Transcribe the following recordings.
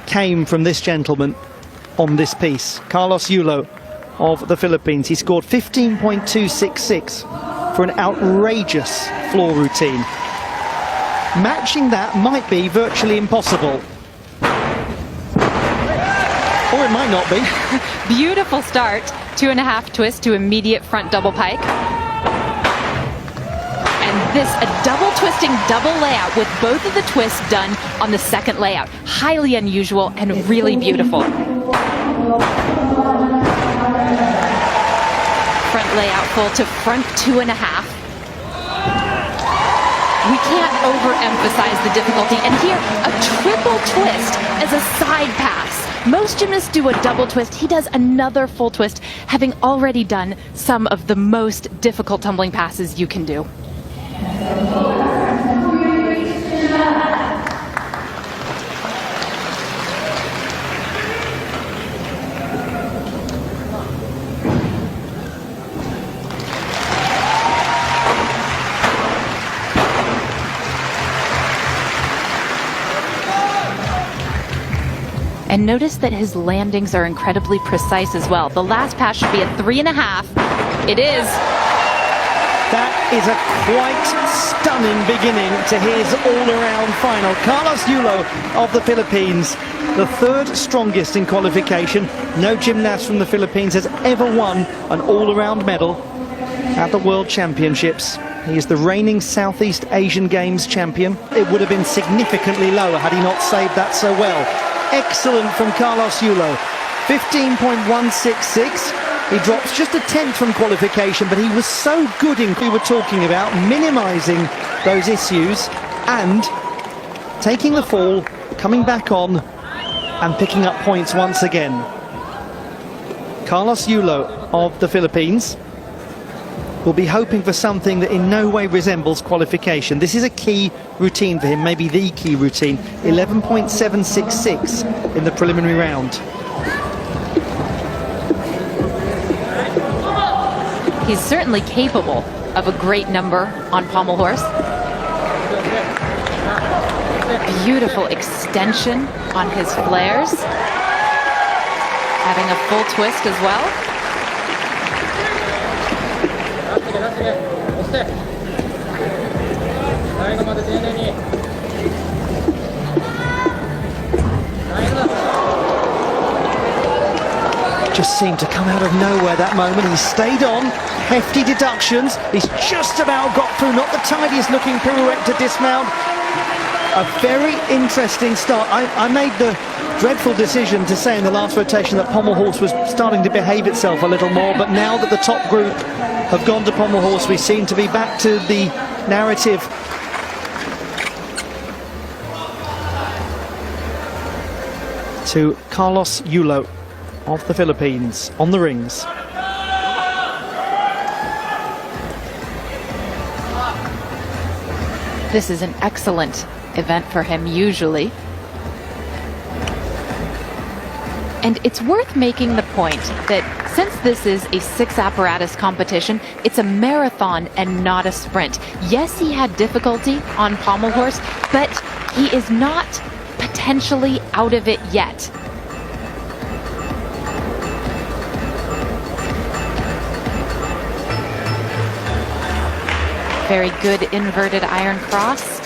came from this gentleman on this piece, Carlos YuLO of the Philippines. He scored 15.266 for an outrageous floor routine. Matching that might be virtually impossible. Or it might not be. Beautiful start. 2.5 twist to immediate front double pike. And this, a double twisting double layout with both of the twists done on the second layout. Highly unusual and really beautiful. Front layout full to front 2.5. We can't overemphasize the difficulty. And here, a triple twist as a side pass. Most gymnasts do a double twist. He does another full twist, having already done some of the most difficult tumbling passes you can do. And notice that his landings are incredibly precise as well. The last pass should be a 3.5. It is. That is a quite stunning beginning to his all-around final. Carlos YuLO of the Philippines, the third strongest in qualification. No gymnast from the Philippines has ever won an all-around medal at the World Championships. He is the reigning Southeast Asian Games champion. It would have been significantly lower had he not saved that so well. Excellent from Carlos YuLO. 15.166. He drops just a tenth from qualification, but he was so good in we were talking about, minimising those issues and taking the fall, coming back on and picking up points once again. Carlos YuLO of the Philippines will be hoping for something that in no way resembles qualification. This is a key routine for him, maybe the key routine. 11.766 in the preliminary round. He's certainly capable of a great number on pommel horse. Beautiful extension on his flares. Having a full twist as well. Just seemed to come out of nowhere that moment. He stayed on, hefty deductions. He's just about got through, not the tidiest looking pirouette to dismount. A very interesting start. I made the dreadful decision to say in the last rotation that pommel horse was starting to behave itself a little more, but now that the top group have gone to pommel horse, we seem to be back to the narrative. To Carlos YuLO of the Philippines on the rings. This is an excellent event for him usually. And it's worth making the point that since this is a 6-apparatus competition, it's a marathon and not a sprint. Yes, he had difficulty on pommel horse, but he is not potentially out of it yet. Very good inverted iron cross.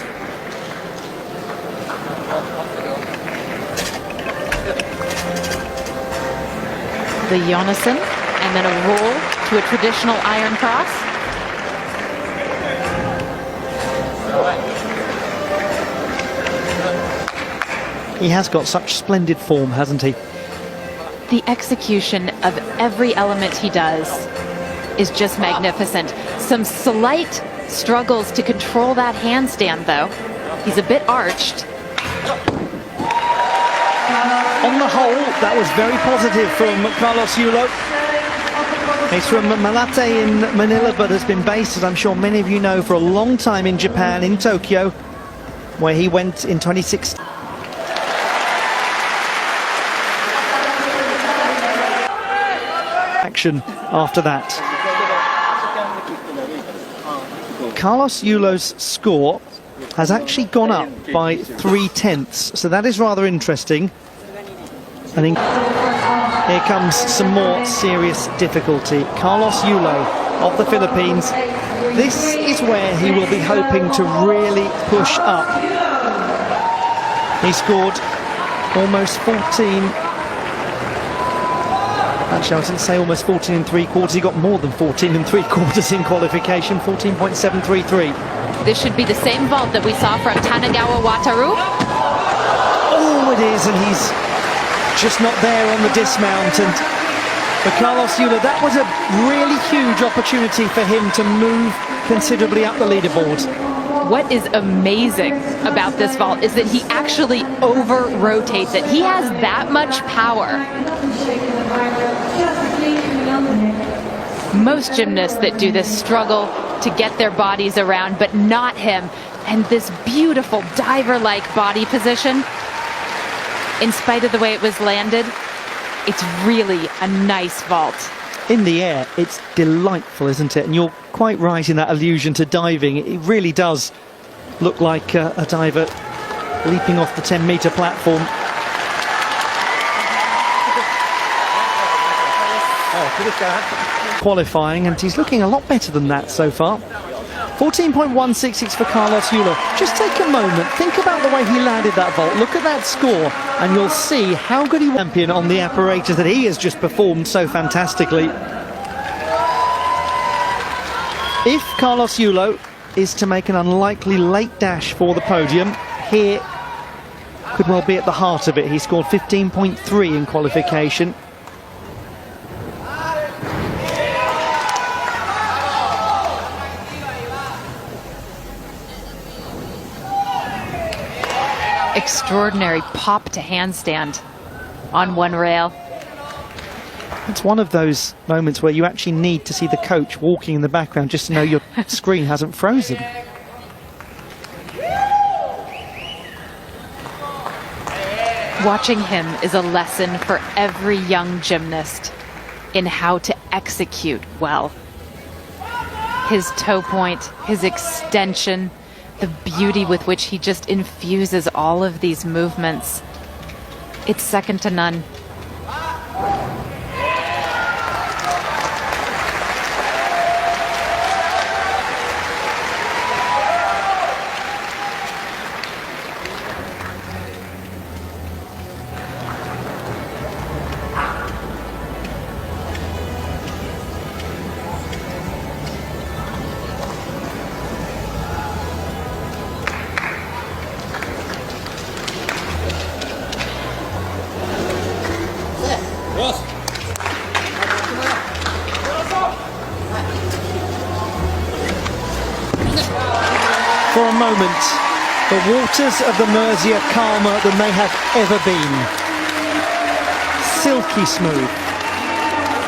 The Jonasson, and then a roll to a traditional iron cross. He has got such splendid form, hasn't he? The execution of every element he does is just magnificent. Some slight struggles to control that handstand, though. He's a bit arched. On the whole, that was very positive from Carlos YuLO. He's from Malate in Manila, but has been based, as I'm sure many of you know, for a long time in Japan, in Tokyo, where he went in 2016. Action after that. Carlos YuLO's score has actually gone up by 0.3, so that is rather interesting. And here comes some more serious difficulty. Carlos YuLO of the Philippines. This is where he will be hoping to really push up. He scored almost 14. Actually, I didn't say almost 14 and 3/4. He got more than 14 and 3/4 in qualification, 14.733. This should be the same vault that we saw from Tanagawa Wataru. Oh, it is, and he's just not there on the dismount. And for Carlos YuLO, that was a really huge opportunity for him to move considerably up the leaderboard. What is amazing about this vault is that he actually over-rotates it. He has that much power. Most gymnasts that do this struggle to get their bodies around, but not him. And this beautiful diver-like body position, in spite of the way it was landed, it's really a nice vault. In the air, it's delightful, isn't it? And you're quite right in that allusion to diving. It really does look like a diver leaping off the 10-meter platform. Qualifying, and he's looking a lot better than that so far. 14.166 for Carlos YuLO. Just take a moment, think about the way he landed that vault, look at that score, and you'll see how good he was. Champion on the apparatus that he has just performed so fantastically. If Carlos YuLO is to make an unlikely late dash for the podium, here could well be at the heart of it. He scored 15.3 in qualification. Extraordinary pop to handstand on one rail. It's one of those moments where you actually need to see the coach walking in the background just to know your screen hasn't frozen. Watching him is a lesson for every young gymnast in how to execute well. His toe point, his extension, the beauty with which he just infuses all of these movements. It's second to none. For a moment, the waters of the Mersey are calmer than they have ever been. Silky smooth,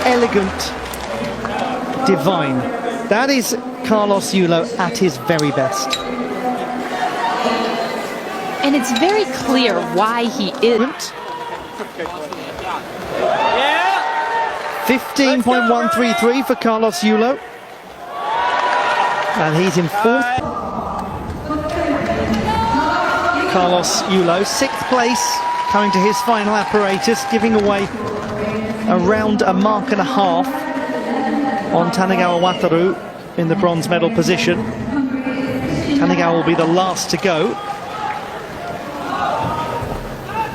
elegant, divine. That is Carlos YuLO at his very best. And it's very clear why he is. 15.133 for Carlos YuLO. And he's in fourth. Carlos YuLO, sixth place, coming to his final apparatus, giving away around a mark and a half on Tanagawa Wataru in the bronze medal position. Tanagawa will be the last to go.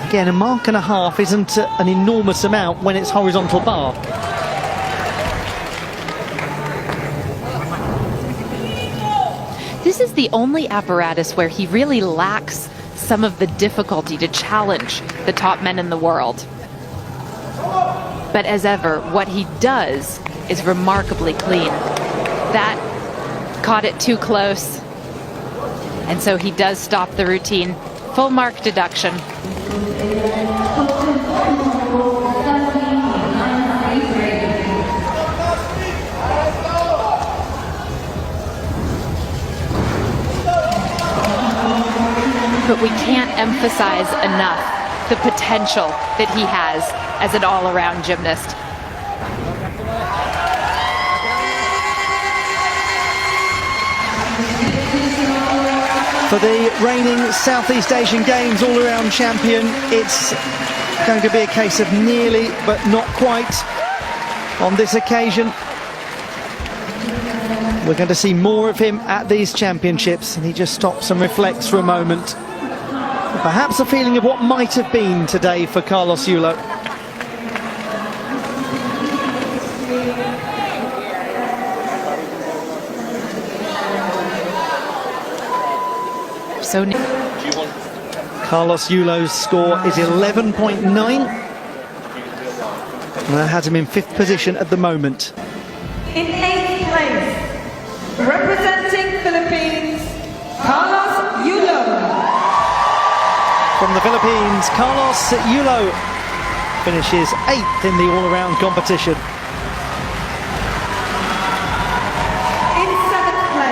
Again, a mark and a half isn't an enormous amount when it's horizontal bar. This is the only apparatus where he really lacks some of the difficulty to challenge the top men in the world. But as ever, what he does is remarkably clean. That caught it too close. And so he does stop the routine. Full mark deduction. But we can't emphasize enough the potential that he has as an all-around gymnast. For the reigning Southeast Asian Games all-around champion, it's going to be a case of nearly, but not quite on this occasion. We're going to see more of him at these championships, and he just stops and reflects for a moment. Perhaps a feeling of what might have been today for Carlos YuLO. So Carlos YuLO's score is 11.9. And that has him in 5th position at the moment. In 8th place, representing Philippines, Carlos YuLO. From the Philippines, Carlos YuLO finishes 8th in the all-around competition.